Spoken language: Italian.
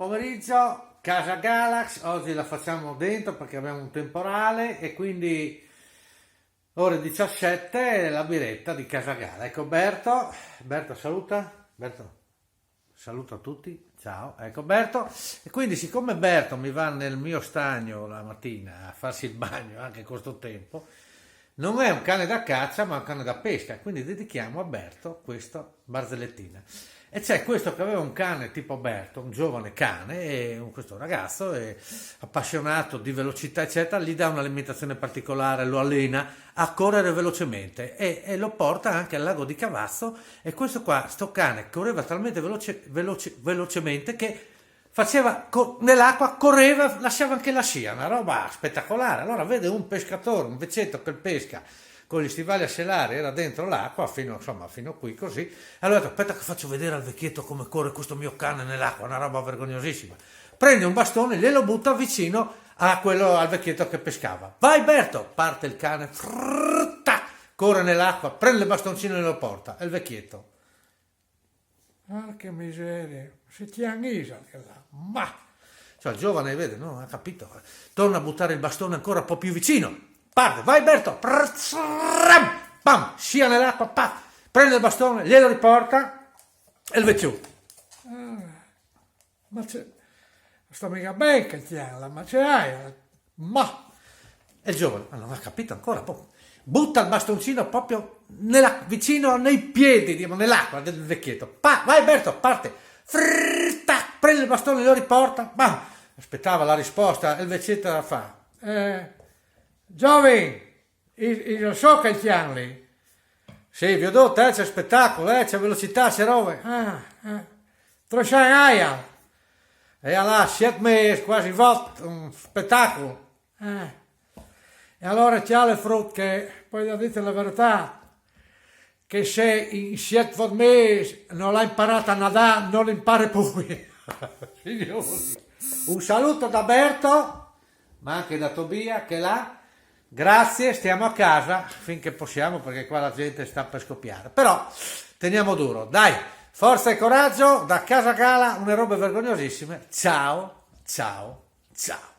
pomeriggio, Casa Galax, oggi la facciamo dentro perché abbiamo un temporale e quindi ore 17 la biretta di Casa Galax. Ecco Berto saluta, Berto saluta tutti, ciao, ecco Berto. E quindi siccome Berto mi va nel mio stagno la mattina a farsi il bagno anche con sto tempo, non è un cane da caccia ma un cane da pesca, quindi dedichiamo a Berto questa barzellettina. E c'è questo che aveva un cane tipo Berto, un giovane cane, e questo ragazzo è appassionato di velocità eccetera, gli dà un'alimentazione particolare, lo allena a correre velocemente e lo porta anche al lago di Cavazzo, e questo qua, sto cane, correva talmente velocemente che nell'acqua correva, lasciava anche la scia, una roba spettacolare. Allora vede un pescatore, un vecchietto che pesca con gli stivali a selare, era dentro l'acqua fino qui così. Allora ha detto, aspetta che faccio vedere al vecchietto come corre questo mio cane nell'acqua, una roba vergognosissima. Prende un bastone, glielo butta vicino al vecchietto che pescava. Vai Berto, parte il cane, corre nell'acqua, prende il bastoncino e lo porta. E il vecchietto, ah, che miseria, si tiene Isa là. ma cioè il giovane vede, no, ha capito, torna a buttare il bastone ancora un po' più vicino, parte, vai Berto, pam, scia nell'acqua, prende il bastone, glielo riporta e il vecchiotto. Ma c'è, sto mica bene che tiene, ma ce l'hai? Ma e il giovane non ha capito ancora, butta il bastoncino proprio vicino nei piedi, nell'acqua del vecchietto. Vai Berto, parte, prende il bastone, lo riporta, aspettava la risposta, e il vecchietto la fa. Giovane, io so che tiene lì. Sì, vi ho detto, c'è spettacolo, c'è velocità, c'è robe. Trosciai aia. E allora, 7 mesi, quasi volta, un spettacolo. E allora c'ha le frutte che, poi da dite la verità, che se in 7 mesi non l'ha imparata a nadare, non l'impari poi. Signori. Un saluto da Berto, ma anche da Tobia che là. Grazie, stiamo a casa finché possiamo perché qua la gente sta per scoppiare. Però teniamo duro, dai, forza e coraggio da Casa Gala, une robe vergognosissime. Ciao, ciao, ciao.